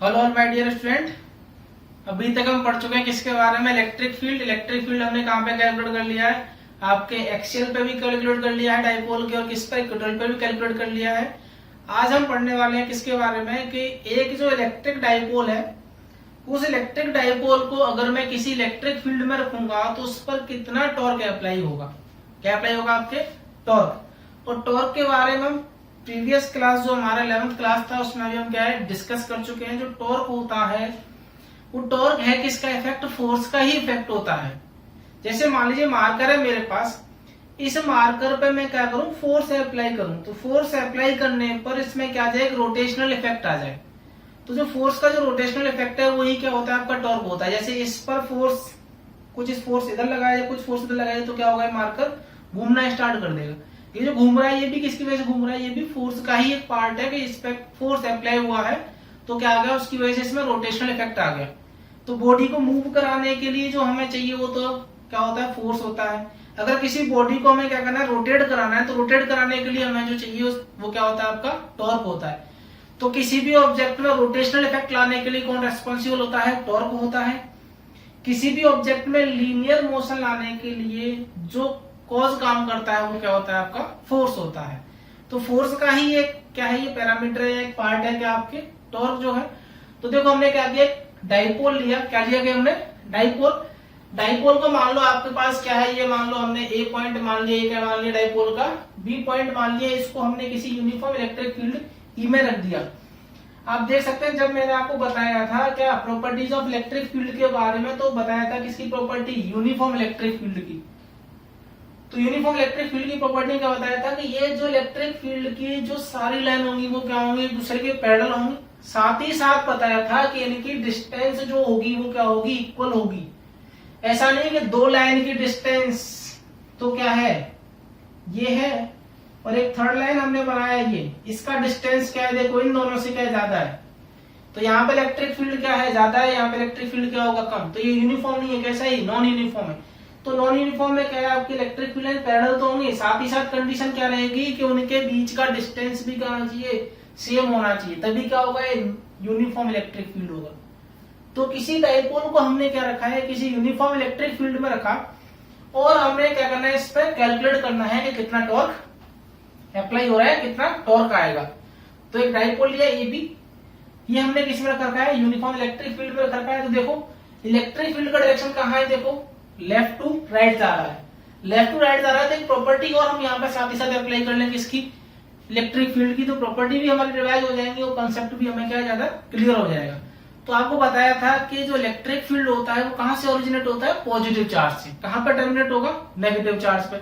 Hello all my dear student. अभी तक हम पढ़ चुके हैं किसके बारे में, इलेक्ट्रिक फील्ड। इलेक्ट्रिक फील्ड हमने कहाँ पे कैलकुलेट कर लिया है, आपके एक्सियल पे भी कैलकुलेट कर लिया है डाइपोल के, और किस पे, इक्वेटोरियल पे भी कैलकुलेट कर लिया है। आज हम पढ़ने वाले हैं किसके बारे में कि एक जो इलेक्ट्रिक डाइपोल है, उस इलेक्ट्रिक डाइपोल को अगर मैं किसी इलेक्ट्रिक फील्ड में रखूंगा तो उस पर कितना टॉर्क अप्लाई होगा। क्या अप्लाई होगा आपके? टॉर्क। और टॉर्क के बारे में हम प्रीवियस क्लास जो हमारा 11th क्लास था उसमें भी हम क्या है डिस्कस कर चुके हैं। जो टॉर्क होता है वो टॉर्क है किसका इफेक्ट, फोर्स का ही इफेक्ट होता है। जैसे मान लीजिए मार्कर है मेरे पास, इस मार्कर पे मैं क्या करूं, फोर्स अप्लाई करूं, तो फोर्स अप्लाई करने पर इसमें क्या आ जाए, एक रोटेशनल इफेक्ट आ जाए। तो जो फोर्स का जो रोटेशनल इफेक्ट है वही क्या होता है, आपका टॉर्क होता है। जैसे इस पर फोर्स, कुछ इस फोर्स इधर लगाया, कुछ फोर्स इधर लगाया, तो क्या होगा, मार्कर घूमना स्टार्ट कर देगा। ये जो घूम रहा है ये भी किसकी वजह से घूम रहा है, ये भी फोर्स का ही एक पार्ट है कि इस पे फोर्स अप्लाई हुआ है तो क्या आ गया, उसकी वजह से इसमें रोटेशनल इफेक्ट आ गया। तो बॉडी को मूव कराने के लिए जो हमें चाहिए वो तो क्या होता है, फोर्स होता है। अगर किसी बॉडी को हमें क्या करना है, रोटेट कराना है, तो रोटेट कराने के लिए हमें जो चाहिए वो क्या होता है, आपका टॉर्क होता है। तो किसी भी ऑब्जेक्ट में रोटेशनल इफेक्ट लाने के लिए कौन रेस्पॉन्सिबल होता है, टॉर्क होता है। किसी भी ऑब्जेक्ट में लीनियर मोशन लाने के लिए जो कॉज काम करता है वो क्या होता है, आपका फोर्स होता है। तो फोर्स का ही एक क्या है, ये पैरामीटर है, एक पार्ट है क्या आपके टॉर्क जो है। तो देखो हमने क्या किया, डाइपोल लिया, क्या लिया गया हमने, डाइपोल। डाइपोल को मान लो आपके पास क्या है, ये मान लो हमने ए पॉइंट मान लिया, ये क्या मान लिया डाइपोल का, बी पॉइंट मान लिया, इसको हमने किसी यूनिफॉर्म इलेक्ट्रिक फील्ड ई में रख दिया। आप देख सकते हैं जब मैंने आपको बताया था क्या प्रॉपर्टीज ऑफ इलेक्ट्रिक फील्ड के बारे में, तो बताया था किसकी प्रॉपर्टी, यूनिफॉर्म इलेक्ट्रिक फील्ड की। तो यूनिफॉर्म इलेक्ट्रिक फील्ड की प्रॉपर्टी क्या बताया था कि ये जो इलेक्ट्रिक फील्ड की जो सारी लाइन होंगी वो क्या होंगी, एक दूसरे के पैरेलल होंगी। साथ ही साथ बताया था कि इनकी डिस्टेंस जो होगी वो क्या होगी, इक्वल होगी। ऐसा नहीं कि दो लाइन की डिस्टेंस तो क्या है, ये है, और एक थर्ड लाइन हमने बनाया ये, इसका डिस्टेंस क्या है, देखो इन दोनों से क्या ज्यादा है। तो यहाँ पे इलेक्ट्रिक फील्ड क्या है, ज्यादा है, यहाँ पे इलेक्ट्रिक फील्ड क्या होगा, कम। तो ये यूनिफॉर्म नहीं है, कैसा है, नॉन यूनिफॉर्म है। तो नॉन यूनिफॉर्म में क्या है, आपकी इलेक्ट्रिक फील्ड लाइन पैरेलल तो होंगी, साथ ही साथ कंडीशन क्या रहेगी कि उनके बीच का डिस्टेंस भी क्या होना चाहिए, सेम होना चाहिए, तभी क्या होगा, यूनिफॉर्म इलेक्ट्रिक फील्ड होगा। तो किसी डाइपोल को हमने क्या रखा है, किसी यूनिफॉर्म इलेक्ट्रिक फील्ड में रखा, और हमने क्या करना है, इस पर कैलकुलेट करना है कि कितना टॉर्क अप्लाई हो रहा है, कितना टॉर्क आएगा। तो एक डाइपोल लिया ए बी, ये हमने किस में रखा है, यूनिफॉर्म इलेक्ट्रिक फील्ड में रखा है। तो देखो इलेक्ट्रिक फील्ड का डायरेक्शन कहाँ है, देखो लेफ्ट टू राइट जा रहा है, लेफ्ट टू राइट जा रहा है। तो एक प्रॉपर्टी और हम यहाँ पे साथ ही साथ अप्लाई कर लेंगे इसकी, इलेक्ट्रिक फील्ड की। तो प्रॉपर्टी भी हमारी रिवाइज हो जाएंगी और कंसेप्ट भी हमें क्या ज्यादा क्लियर हो जाएगा। तो आपको बताया था कि जो इलेक्ट्रिक फील्ड होता है वो कहां से ओरिजिनेट होता है, पॉजिटिव चार्ज से। कहां पर टर्मिनेट होगा, नेगेटिव चार्ज पे।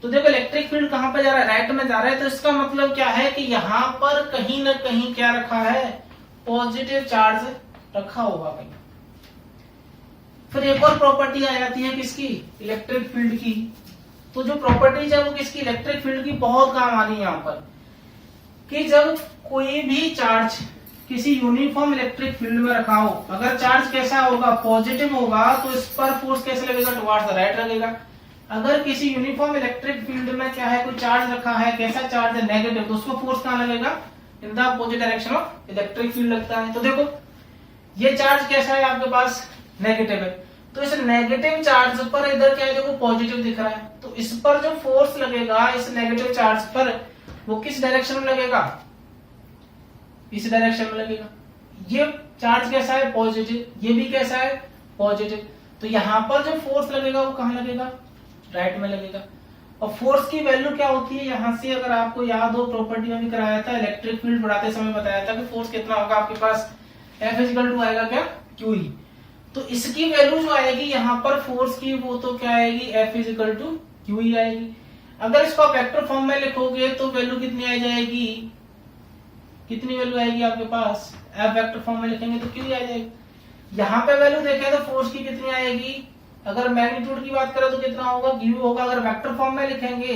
तो देखो इलेक्ट्रिक फील्ड कहां पर जा रहा है, राइट में जा रहा है। तो इसका मतलब क्या है कि यहाँ पर कहीं ना कहीं क्या रखा है, पॉजिटिव चार्ज रखा होगा कहीं। फिर एक और प्रॉपर्टी आ जाती है किसकी, इलेक्ट्रिक फील्ड की। तो जो प्रॉपर्टीज है वो किसकी, इलेक्ट्रिक फील्ड की, बहुत काम आ रही है यहाँ पर, कि जब कोई भी चार्ज किसी यूनिफॉर्म इलेक्ट्रिक फील्ड में रखा हो, अगर चार्ज कैसा होगा, पॉजिटिव होगा, तो इस पर फोर्स कैसे लगेगा, टुवर्ड्स द राइट लगेगा। अगर किसी यूनिफॉर्म इलेक्ट्रिक फील्ड में क्या है, कोई चार्ज रखा है, कैसा चार्ज है, नेगेटिव, तो उसको फोर्स कहां लगेगा, in the opposite direction of electric field लगता है। तो देखो ये चार्ज कैसा है आपके पास, नेगेटिव है, तो इस नेगेटिव चार्ज पर इधर क्या है, देखो पॉजिटिव दिख रहा है। तो इस पर जो फोर्स लगेगा इस नेगेटिव चार्ज पर, वो किस डायरेक्शन में लगेगा, इस डायरेक्शन में लगेगा। ये चार्ज कैसा है, पॉजिटिव, ये भी कैसा है, पॉजिटिव। तो यहाँ पर जो फोर्स लगेगा वो कहाँ लगेगा, राइट में लगेगा। और फोर्स की वैल्यू क्या होती है, यहां से अगर आपको याद हो, प्रॉपर्टी में भी कराया था, इलेक्ट्रिक फील्ड पढ़ाते समय बताया था कि फोर्स कितना होगा आपके पास, F इक्वल टू आएगा क्या, QE। तो इसकी वैल्यू जो आएगी यहाँ पर फोर्स की, वो तो क्या आएगी, F इक्वल टू QE आएगी। अगर इसको आप वेक्टर फॉर्म में लिखोगे तो वैल्यू कितनी आ जाएगी, कितनी वैल्यू आएगी आपके पास, F वेक्टर फॉर्म में लिखेंगे तो QE आ जाएगी। यहाँ पे वैल्यू देखें तो फोर्स की कितनी आएगी, अगर मैग्नीट्यूड की बात करें तो कितना होगा, QE होगा। अगर वेक्टर फॉर्म में लिखेंगे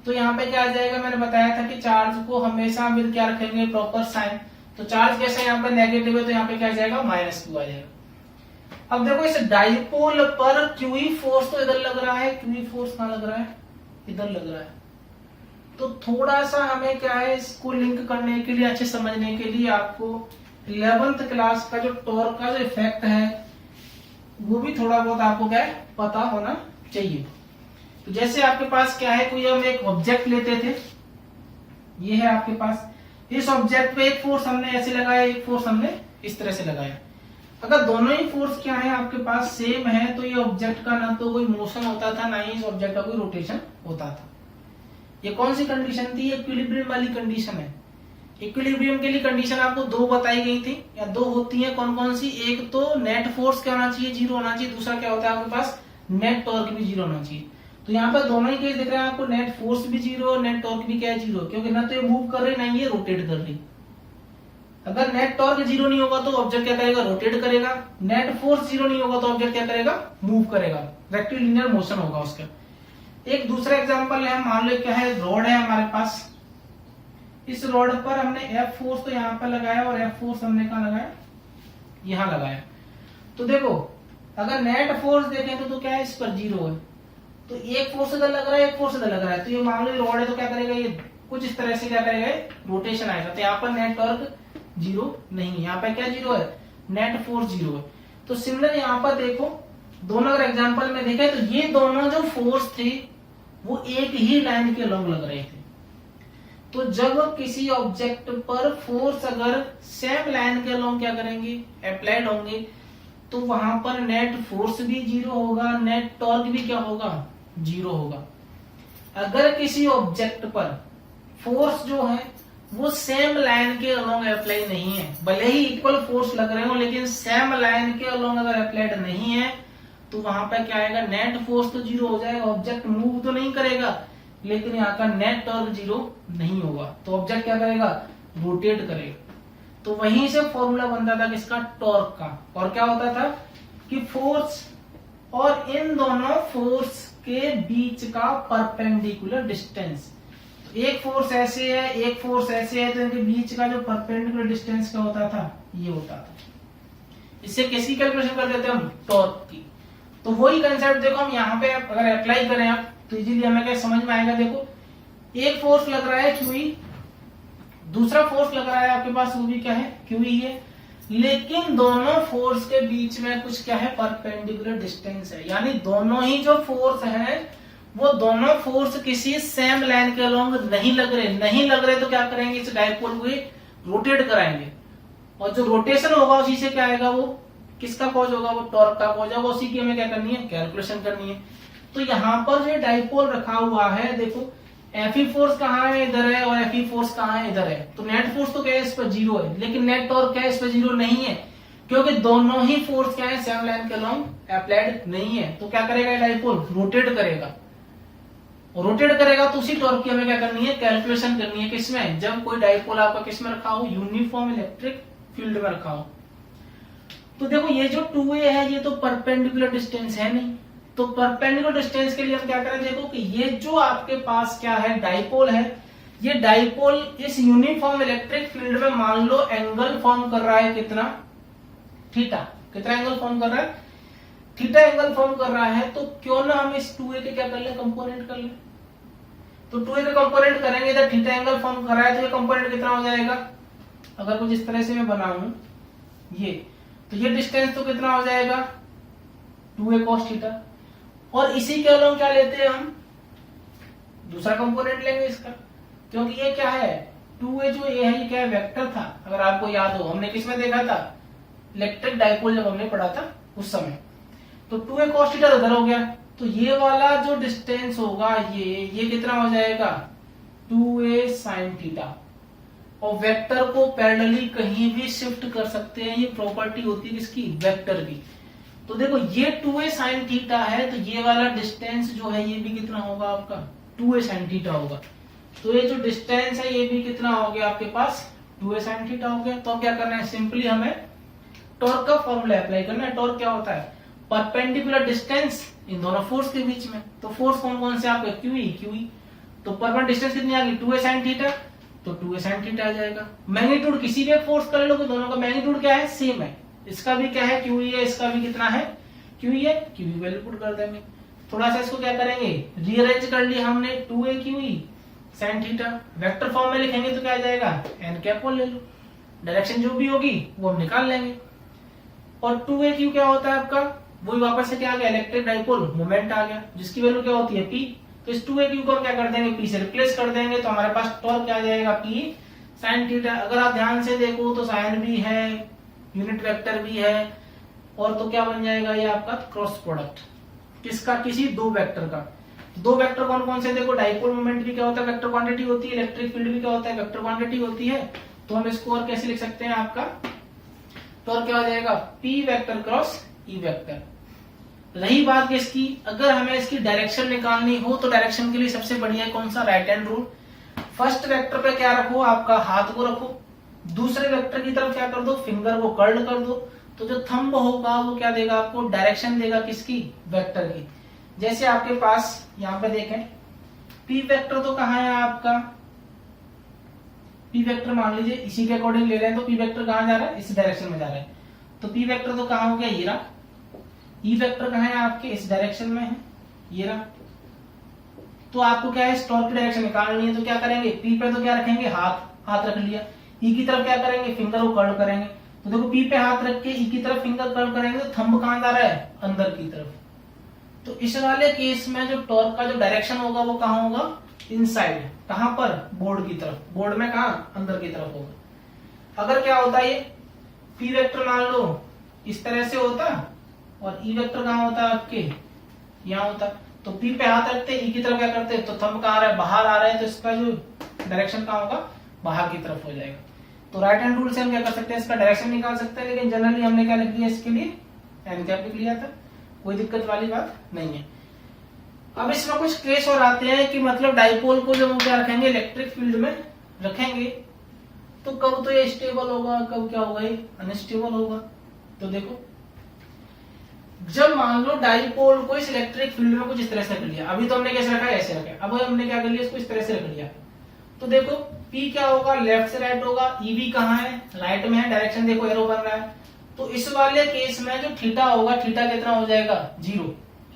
तो यहाँ पे क्या आ जाएगा, मैंने बताया था कि चार्ज को हमेशा विद क्या रखेंगे, प्रॉपर साइन। तो चार्ज कैसे यहाँ पे नेगेटिव है, तो यहाँ पे क्या आ जाएगा, -Q आ जाएगा। अब देखो इस डाइपोल पर QE फोर्स तो इधर लग रहा है, QE फोर्स कहाँ लग रहा है, इधर लग रहा है। तो थोड़ा सा हमें क्या है, इसको लिंक करने के लिए, अच्छे समझने के लिए आपको 11th क्लास का जो टॉर्क का जो इफेक्ट है वो भी थोड़ा बहुत आपको क्या है पता होना चाहिए। तो जैसे आपके पास क्या है, कोई हम एक ऑब्जेक्ट लेते थे, ये है आपके पास, इस ऑब्जेक्ट पे एक फोर्स हमने ऐसे लगाया, एक फोर्स हमने इस तरह से लगाया। अगर दोनों ही फोर्स क्या है आपके पास सेम है तो ये ऑब्जेक्ट का ना तो कोई मोशन होता था, ना ही इस ऑब्जेक्ट का कोई रोटेशन होता था। ये कौन सी कंडीशन थी? इक्विलिब्रियम वाली कंडीशन है। इक्विलिब्रियम के लिए कंडीशन आपको दो बताई गई थी, या दो होती है, कौन कौन सी? एक तो नेट फोर्स क्या होना चाहिए? जीरो होना चाहिए। दूसरा क्या होता है आपके पास? नेट टॉर्क भी जीरो होना चाहिए। तो यहाँ पर दोनों ही केस दिख रहे हैं आपको, नेट फोर्स भी जीरो, नेट टॉर्क भी क्या है? जीरो, क्योंकि ना तो ये मूव कर रही ना ये रोटेट कर रही। अगर नेट टॉर्क जीरो नहीं होगा तो ऑब्जेक्ट क्या करेगा? रोटेट करेगा। नेट फोर्स जीरो नहीं होगा तो ऑब्जेक्ट क्या करेगा? मूव करेगा, रेक्टिलिनियर मोशन होगा उसका। एक दूसरा एग्जांपल है, मान लो क्या है, रॉड है हमारे पास, इस रॉड पर हमने एफ फोर्स तो यहाँ पर लगाया और एफ फोर्स हमने कहा लगाया? यहाँ लगाया। तो देखो अगर नेट फोर्स देखें तो क्या है, इस पर जीरो है, तो एक फोर्स इधर लग रहा है, एक फोर्स इधर लग रहा है, तो ये मान लो रॉड है तो क्या करेगा? ये कुछ इस तरह से क्या करेगा? रोटेशन आएगा। तो यहाँ पर नेट टॉर्क जीरो नहीं है, यहाँ पे क्या जीरो है? नेट फोर्स जीरो है। तो सिमिलर यहाँ पर देखो, दोनों अगर एग्जांपल में देखें तो ये दोनों जो फोर्स थे वो एक ही लाइन के अलोंग लग रहे थे। तो जब किसी ऑब्जेक्ट पर फोर्स अगर सेम लाइन के अलोंग क्या करेंगे? अप्लाइड होंगे, तो वहां पर नेट फोर्स भी जीरो होगा, नेट टॉर्क भी क्या होगा? जीरो होगा। अगर किसी ऑब्जेक्ट पर फोर्स जो है वो सेम लाइन के अलोंग अप्लाई नहीं है, भले ही इक्वल फोर्स लग रहे हो लेकिन सेम लाइन के अलोंग अगर अप्लाइड नहीं है, तो वहां पर क्या आएगा? नेट फोर्स तो जीरो हो जाएगा, ऑब्जेक्ट मूव तो नहीं करेगा, लेकिन यहाँ का नेट टॉर्क जीरो नहीं होगा, तो ऑब्जेक्ट क्या करेगा? रोटेट करेगा। तो वहीं से फॉर्मूला बनता था किसका? टॉर्क का। और क्या होता था कि फोर्स और इन दोनों फोर्स के बीच का परपेंडिकुलर डिस्टेंस, एक फोर्स ऐसे है, एक फोर्स ऐसे है, तो इनके बीच का जो परपेंडिकुलर डिस्टेंस क्या होता था? ये होता था। इससे किसकी कैलकुलेशन कर देते हम? टॉर्क की। तो वही कंसेप्ट देखो हम यहाँ पे अगर अप्लाई करें आप तो इजीली हमें क्या समझ में आएगा। देखो एक फोर्स लग रहा है QE, दूसरा फोर्स लग रहा है आपके पास, वो भी क्या है? QE है, लेकिन दोनों फोर्स के बीच में कुछ क्या है? परपेंडिकुलर डिस्टेंस है, यानी दोनों ही जो फोर्स है वो दोनों फोर्स किसी सेम लाइन के अलोंग नहीं लग रहे तो क्या करेंगे? इस डाइपोल को रोटेट कराएंगे, और जो रोटेशन होगा उसी से क्या आएगा? वो किसका कॉज होगा? वो टॉर्क का कॉज होगा। उसी की हमें क्या करनी है? कैलकुलेशन करनी है। तो यहाँ पर जो डाइपोल रखा हुआ है, देखो Fe फोर्स कहाँ है? इधर है, और Fe फोर्स कहाँ है? इधर है। तो नेट फोर्स तो क्या है? इस पर जीरो है, लेकिन नेट टॉर्क क्या है? इस पर जीरो नहीं है, क्योंकि दोनों ही फोर्स क्या है? सेम लाइन के अलोंग अप्लाइड नहीं है। तो क्या करेगा डाइपोल? रोटेट करेगा, और रोटेट करेगा तो उसी टॉर्क की हमें क्या करनी है? कैलकुलेशन करनी है। किसमें? जब कोई डाइपोल आपका किसमें रखा हो? यूनिफॉर्म इलेक्ट्रिक फील्ड में रखा हो। तो देखो ये जो 2a है ये तो परपेंडिकुलर डिस्टेंस है नहीं, तो परपेंडिकुलर डिस्टेंस के लिए हम क्या करें? देखो कि ये जो आपके पास क्या है? डाइपोल है, ये डाइपोल इस यूनिफॉर्म इलेक्ट्रिक फील्ड में मान लो एंगल फॉर्म कर रहा है, कितना? थीटा। कितना एंगल फॉर्म कर रहा है? थीटा एंगल फॉर्म कर रहा है। तो क्यों ना हम इस 2a के क्या कर ले? कंपोनेंट कर ले। तो 2a का कंपोनेंट करेंगे, इधर थीटा एंगल फॉर्म कर रहा है, तो ये कंपोनेंट कितना हो जाएगा? अगर कुछ इस तरह से मैं बनाऊं ये, तो ये डिस्टेंस तो कितना हो जाएगा? 2a cos theta. और इसी के अलोंग क्या लेते हैं हम? दूसरा कंपोनेंट लेंगे इसका, क्योंकि ये क्या है? 2a जो ये है ये क्या है? वेक्टर था। अगर आपको याद हो हमने किसमें देखा था? इलेक्ट्रिक डाइपोल जब हमने पढ़ा था उस समय। तो 2a cos थीटा इधर हो गया, तो ये वाला जो डिस्टेंस होगा ये कितना हो जाएगा? 2a sin theta. और वेक्टर को पैरेलली कहीं भी शिफ्ट कर सकते हैं, ये प्रॉपर्टी होती है किसकी? वेक्टर की। तो देखो ये 2a sin थीटा है, तो ये वाला डिस्टेंस जो है ये भी कितना होगा आपका? 2a sin थीटा होगा। तो ये जो डिस्टेंस है ये भी कितना हो गया आपके पास? 2a sin थीटा हो गया। तो अब क्या करना है? सिंपली हमें टॉर्क का फॉर्मूला अप्लाई करना है। टॉर्क क्या होता है? परपेंडिकुलर डिस्टेंस इन दोनों फोर्स के बीच में। तो फोर्स कौन कौन से आपके? QE। तो परपेंडिकुलर डिस्टेंस कितनी आ गई? 2a sin थीटा, तो 2a sin थीटा आ जाएगा। मैग्नीट्यूड किसी भी फोर्स कर लो, दोनों का मैग्नीट्यूड क्या है? सेम है। इसका भी क्या है? QE है, इसका भी कितना है? QE है। QE वैल्यू पुट कर देंगे। थोड़ा सा इसको क्या करेंगे? रीअरेंज कर लिया हमने। 2a QE sin theta vector form में लिखेंगे तो क्या आ जाएगा? n कैप ले लो। डायरेक्शन जो भी होगी वो हम निकाल लेंगे। और 2aq क्या होता है आपका, वही वापस से क्या आ गया, इलेक्ट्रिक डाइपोल मोमेंट आ गया, जिसकी वैल्यू क्या होती है p। तो इस 2aq को हम क्या कर देंगे, p से रिप्लेस कर देंगे, तो हमारे पास टॉर्क क्या आ जाएगा, p sin थीटा। अगर आप ध्यान से देखो तो साइन भी है, यूनिट वेक्टर भी है, और तो क्या बन जाएगा ये आपका क्रॉस प्रोडक्ट किसका, किसी दो वेक्टर का। दो वेक्टर कौन कौन से, देखो डाइपोल मोमेंट भी क्या होता है, वेक्टर क्वांटिटी होती है, इलेक्ट्रिक फील्ड भी क्या होता है, वेक्टर क्वांटिटी होती है। तो हम इसको और कैसे लिख सकते हैं, आपका तो और क्या हो जाएगा, p vector cross e vector. रही बात किसकी, अगर हमें इसकी डायरेक्शन निकालनी हो तो डायरेक्शन के लिए सबसे बढ़िया है कौन सा, right hand rule. First vector पे क्या रखो, आपका हाथ को रखो, दूसरे वेक्टर की तरफ क्या कर दो, फिंगर को कर्ल कर दो। तो जो थंब होगा वो क्या देगा आपको, डायरेक्शन देगा किसकी, वेक्टर की। जैसे आपके पास यहाँ पे देखें, p वेक्टर तो कहाँ है आपका, p वेक्टर मान लीजिए इसी के अकॉर्डिंग ले रहे हैं, तो p वेक्टर कहाँ जा रहा है, इस डायरेक्शन में जा रहा है। तो p वेक्टर तो कहाँ हो गया, ये रहा। e वेक्टर कहाँ है आपके, इस डायरेक्शन में है, ये रहा। तो आपको क्या है, टॉर्क की डायरेक्शन निकालनी है, तो क्या करेंगे, p पे तो क्या रखेंगे, हाथ रख लिया, e की तरफ क्या करेंगे, फिंगर को कर्ल करेंगे। तो देखो p पे हाथ रख के e की तरफ फिंगर कर्ल करेंगे, तो थंब कहाँ जा रहा है, अंदर की तरफ। तो इस वाले केस में जो टॉर्क का जो डायरेक्शन होगा वो कहाँ होगा, इनसाइड, कहां पर, बोर्ड की तरफ, बोर्ड में कहा, अंदर की तरफ होगा। अगर क्या होता है ये p वेक्टर मान लो इस तरह से होता, और e वेक्टर कहाँ होता है आपके, यहाँ होता, तो p पे हाथ रखते, e की तरफ क्या करते, तो थंब कहाँ आ रहा है, बाहर आ रहा है, तो इसका जो डायरेक्शन कहाँ होगा, बाहर की तरफ हो जाएगा। तो राइट हैंड रूल से हम क्या कर सकते हैं, इसका डायरेक्शन निकाल सकते हैं, लेकिन जनरली हमने क्या लिख दिया इसके लिए, एन कैप लिख लिया था, कोई दिक्कत वाली बात नहीं है। अब इसमें कुछ केस और आते हैं कि मतलब डाइपोल को जब हम क्या रखेंगे, इलेक्ट्रिक फील्ड में रखेंगे, तो कब तो ये स्टेबल होगा, कब क्या होगा, ये अनस्टेबल होगा। तो देखो, जब मान लो डाइपोल को इस इलेक्ट्रिक फील्ड में कुछ इस तरह से रख लिया, अभी तो हमने कैसे रखा है, ऐसे रखा, अब हमने क्या कर लिया, इसको इस तरह से रख लिया, तो देखो p क्या होगा, लेफ्ट से राइट होगा, e भी कहाँ है, राइट में है, डायरेक्शन देखो एरो बन रहा है। तो इस वाले केस में जो थीटा होगा, थीटा कितना हो जाएगा, 0,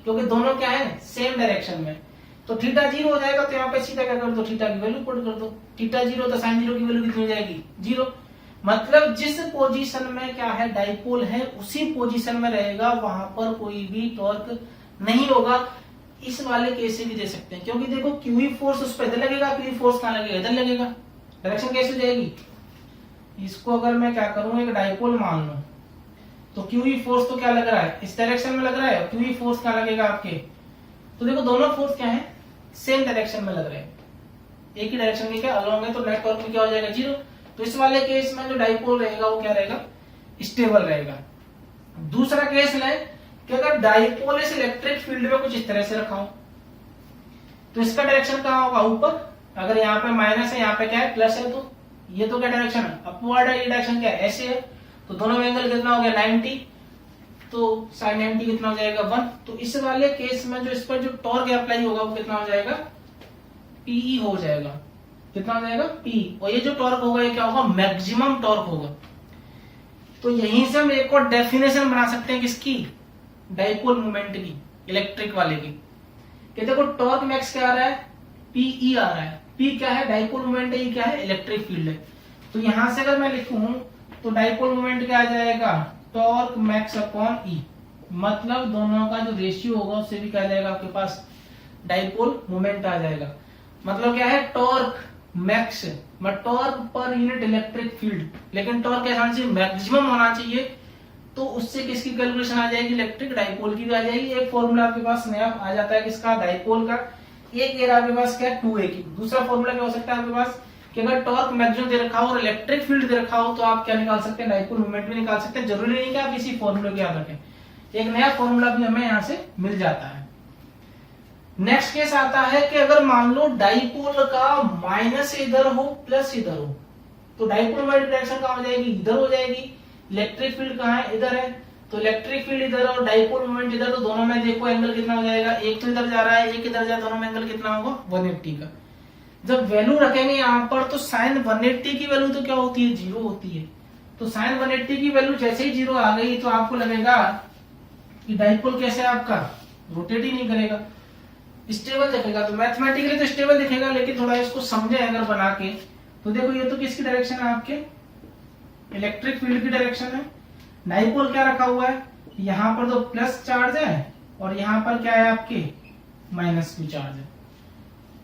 क्योंकि दोनों क्या है, सेम डायरेक्शन में। तो थीटा 0 हो जाएगा, तो यहाँ पे सीधा क्या कर दो, थीटा की वैल्यू पुट कर दो, थीटा 0, तो साइन 0 की वैल्यू कितनी हो जाएगी, 0। मतलब जिस पोजीशन में क्या है, डाइपोल है, उसी पोजीशन में रहेगा, वहां पर कोई भी टॉर्क नहीं होगा। इस वाले केस से भी दे सकते हैं, क्योंकि देखो क्यूई फोर्स उस पर इधर लगेगा, क्यूई फोर्स कहाँ लगेगा, इधर लगेगा, डायरेक्शन कैसे हो जाएगी। इसको अगर मैं क्या करूं, एक डाइपोल मान लूं, तो क्यूई फोर्स तो क्या लग रहा है, इस डायरेक्शन में लग रहा है, क्यूई फोर्स क्या लगेगा आपके, तो देखो दोनों फोर्स क्या है, सेम डायरेक्शन में लग रहे हैं, एक ही डायरेक्शन में क्या अलोंग है, तो नेट टॉर्क में क्या हो जाएगा, 0। तो इस वाले केस में जो डाइपोल रहेगा वो क्या रहेगा, स्टेबल रहेगा। दूसरा केस है कि अगर डाइपोल इस इलेक्ट्रिक फील्ड में कुछ इस तरह से रखा हो, तो इसका डायरेक्शन कहाँ होगा, ऊपर। अगर यहाँ पे माइनस है, यहाँ पे क्या है, प्लस है, तो ये तो क्या डायरेक्शन है, अपवर्ड है, ये डायरेक्शन क्या है, ऐसे है। तो दोनों में एंगल कितना हो गया, 90, तो साइन 90 कितना हो जाएगा, 1। तो इस वाले केस में जो इस पर जो टॉर्क अप्लाई होगा वो कितना हो जाएगा, PE हो जाएगा, कितना हो जाएगा, P। और ये जो टॉर्क होगा ये क्या होगा, मैक्सिमम टॉर्क होगा। तो यहीं से हम एक और डेफिनेशन बना सकते हैं किसकी, डाइपोल मोमेंट की, इलेक्ट्रिक वाले की, कि देखो टॉर्क मैक्स क्या आ रहा है, PE आ रहा है, P क्या है, डाइपोल मोमेंट है, ये क्या है, इलेक्ट्रिक फील्ड है। तो यहां से अगर मैं लिखूं तो डाइपोल मोमेंट क्या आ जाएगा, टॉर्क मैक्स अपॉन ई, मतलब दोनों का जो रेशियो होगा उससे भी क्या आ जाएगा आपके पास, डाइपोल मोमेंट आ जाएगा। मतलब क्या है, torque max, torque per unit electric field, लेकिन टॉर्क कैसा होना चाहिए, मैक्सिमम होना चाहिए। तो उससे किसकी कैलकुलेशन आ जाएगी, इलेक्ट्रिक डाइपोल की भी आ जाएगी। एक फॉर्मूला आपके पास नया आ जाता है किसका, डाइपोल का। एक ये आपके पास क्या, 2a की। दूसरा फॉर्मूला क्या हो सकता है आपके पास, कि अगर टॉर्क मैक्सिमम दे रखा हो और इलेक्ट्रिक फील्ड दे रखा हो तो आप क्या निकाल सकते हैं, डाइपोल मोमेंट भी निकाल सकते हैं। जरूरी नहीं कि आप इसी फॉर्मूले को याद रखें, एक नया फॉर्मूला भी हमें यहाँ से मिल जाता है। नेक्स्ट केस आता है कि अगर मान लो डाइपोल का माइनस इधर हो प्लस इधर हो, तो डाइपोल मोमेंट डायरेक्शन कहाँ हो जाएगी, इधर हो जाएगी। इलेक्ट्रिक फील्ड कहाँ है, इधर है, तो इलेक्ट्रिक फील्ड इधर और डाइपोल मोमेंट इधर, तो दोनों में देखो एंगल कितना हो जाएगा, एक तो इधर जा रहा है, एक इधर जा, दोनों में एंगल कितना होगा, 180 का। जब वैल्यू रखेंगे यहाँ पर तो साइन 180 की वैल्यू तो क्या होती है, 0 होती है। तो साइन 180 की वैल्यू जैसे ही 0 आ गई तो आपको लगेगा कि डाइपोल कैसे आपका रोटेट ही नहीं करेगा, स्टेबल दिखेगा। तो मैथमेटिकली तो स्टेबल दिखेगा, लेकिन थोड़ा इसको समझे अगर बना के, तो देखो ये तो किसकी डायरेक्शन है आपके, इलेक्ट्रिक फील्ड की डायरेक्शन है। डाइपोल क्या रखा हुआ है, यहाँ पर तो प्लस चार्ज है और यहाँ पर क्या है आपके माइनस क्यू चार्ज है।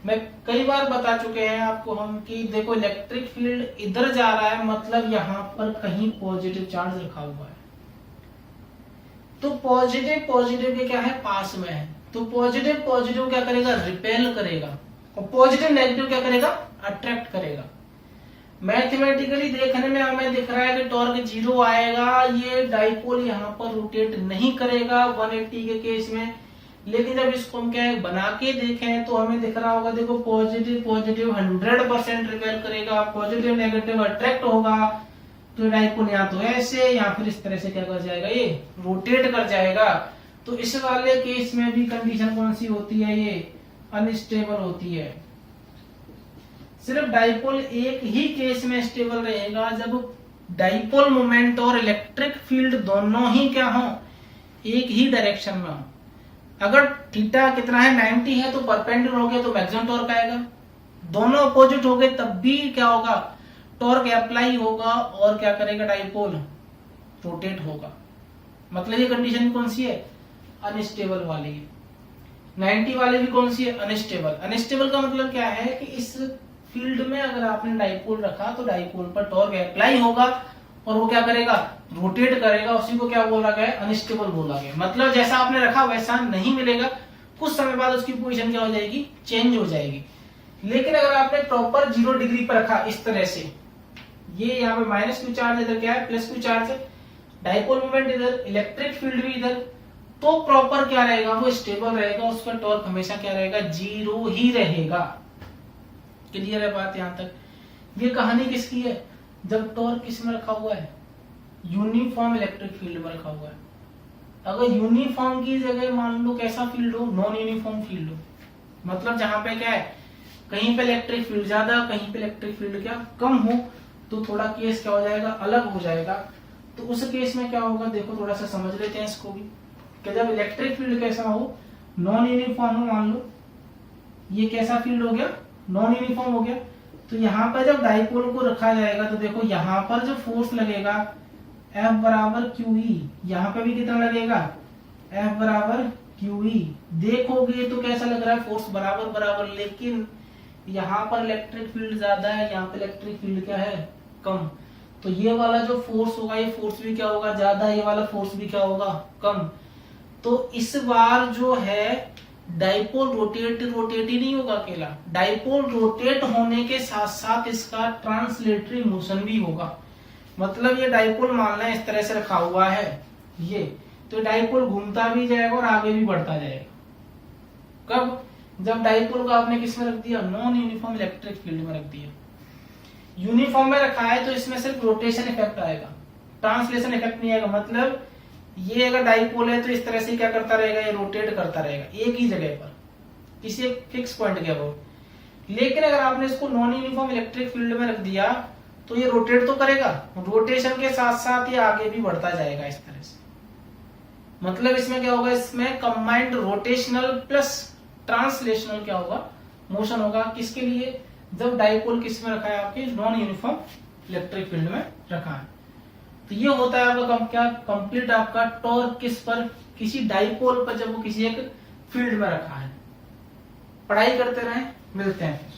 मैं कई बार बता चुके हैं आपको हम कि देखो इलेक्ट्रिक फील्ड इधर जा रहा है, मतलब यहाँ पर कहीं पॉजिटिव चार्ज रखा हुआ है। तो पॉजिटिव पॉजिटिव के क्या है पास में है, तो पॉजिटिव पॉजिटिव क्या करेगा रिपेल करेगा और पॉजिटिव नेगेटिव क्या करेगा अट्रैक्ट करेगा। मैथमेटिकली देखने में हमें दिख रहा है कि टॉर्क 0 आएगा, ये डाइपोल यहाँ पर रोटेट नहीं करेगा 180 के केस में। लेकिन जब इसको हम क्या है बना के देखें तो हमें दिख रहा होगा, देखो पॉजिटिव पॉजिटिव 100% रिपेल करेगा, पॉजिटिव नेगेटिव अट्रैक्ट होगा। तो डाइपोल या तो ऐसे या फिर इस तरह से क्या कर जाएगा, ये रोटेट कर जाएगा। तो इस वाले केस में भी कंडीशन कौन सी होती है, ये अनस्टेबल होती है। सिर्फ डाइपोल एक ही केस में स्टेबल रहेगा, जब डाइपोल मोमेंट और इलेक्ट्रिक फील्ड दोनों ही क्या हो, एक ही डायरेक्शन में हो। अगर थीटा कितना है 90 है तो परपेंडिकुलर हो गया तो मैक्सिमम टॉर्क आएगा, दोनों अपोजिट हो गए तब भी क्या होगा टॉर्क अप्लाई होगा और क्या करेगा डाइपोल रोटेट होगा। मतलब ये कंडीशन कौन सी है अनस्टेबल वाली है। 90 वाले भी कौन सी है अनस्टेबल। अनस्टेबल का मतलब क्या है कि इस फील्ड में अगर आपने डाइपोल रखा तो डाइपोल पर टॉर्क अप्लाई होगा और वो क्या करेगा रोटेट करेगा, उसी को क्या बोला गया अनस्टेबल बोला गया। मतलब जैसा आपने रखा वैसा नहीं मिलेगा, कुछ समय बाद उसकी पोजीशन क्या हो जाएगी चेंज हो जाएगी। लेकिन अगर आपने प्रॉपर 0 डिग्री पर रखा इस तरह से, ये यहाँ पे माइनस क्यू चार्ज इधर क्या है प्लस क्यू चार्ज है, डाइपोल मोमेंट इधर, इलेक्ट्रिक फील्ड भी इधर, तो प्रॉपर क्या रहेगा वो स्टेबल रहेगा, उसका टॉर्क हमेशा क्या रहेगा 0 ही रहेगा। क्लियर है बात यहाँ तक। ये कहानी किसकी है, जब टॉर्क किस में रखा हुआ है यूनिफॉर्म इलेक्ट्रिक फील्ड में रखा हुआ है। अगर यूनिफॉर्म की जगह मान लो कैसा फील्ड हो नॉन यूनिफॉर्म फील्ड हो, मतलब जहां पे क्या है कहीं पे इलेक्ट्रिक फील्ड ज्यादा कहीं पे इलेक्ट्रिक फील्ड क्या कम हो, तो थोड़ा केस क्या हो जाएगा अलग हो जाएगा। तो उस केस में क्या होगा देखो थोड़ा सा समझ लेते हैं इसको भी, कि जब इलेक्ट्रिक फील्ड कैसा हो नॉन यूनिफॉर्म हो, मान लो ये कैसा फील्ड हो गया नॉन यूनिफॉर्म हो गया, तो यहाँ पर जब डाइपोल को रखा जाएगा तो देखो यहाँ पर जो फोर्स लगेगा F बराबर QE, यहाँ पे भी कितना लगेगा F बराबर QE। देखोगे तो कैसा लग रहा है फोर्स बराबर बराबर, लेकिन यहाँ पर इलेक्ट्रिक फील्ड ज्यादा है, यहाँ पे इलेक्ट्रिक फील्ड क्या है कम। तो ये वाला जो फोर्स होगा ये फोर्स भी क्या होगा ज्यादा, ये वाला फोर्स भी क्या होगा कम। तो इस बार जो है डाइपोल रोटेट ही नहीं होगा अकेला, डाइपोल रोटेट होने के साथ साथ इसका ट्रांसलेटरी मोशन भी होगा। मतलब ये डाइपोल मानना इस तरह से रखा हुआ है ये, तो डाइपोल घूमता भी जाएगा और आगे भी बढ़ता जाएगा। कब, जब डाइपोल को आपने किस में रख दिया नॉन यूनिफॉर्म इलेक्ट्रिक फील्ड में रख दिया। यूनिफॉर्म में रखा है तो इसमें सिर्फ रोटेशन इफेक्ट आएगा, ट्रांसलेशन इफेक्ट नहीं आएगा। मतलब ये अगर डाइपोल है तो इस तरह से क्या करता रहेगा ये रोटेट करता रहेगा एक ही जगह पर किसी एक फिक्स पॉइंट के अबाउट। लेकिन अगर आपने इसको नॉन यूनिफॉर्म इलेक्ट्रिक फील्ड में रख दिया तो ये रोटेट तो करेगा, रोटेशन के साथ साथ ये आगे भी बढ़ता जाएगा इस तरह से। मतलब इसमें क्या होगा, इसमें कंबाइंड रोटेशनल प्लस ट्रांसलेशनल क्या होगा मोशन होगा। किसके लिए, जब डाइपोल किस में रखा है आपके नॉन यूनिफॉर्म इलेक्ट्रिक फील्ड में रखा है। तो ये होता है आपका क्या कंप्लीट आपका टॉर्क किस पर, किसी डाइपोल पर जब वो किसी एक फील्ड में रखा है। पढ़ाई करते रहें, मिलते हैं फिर।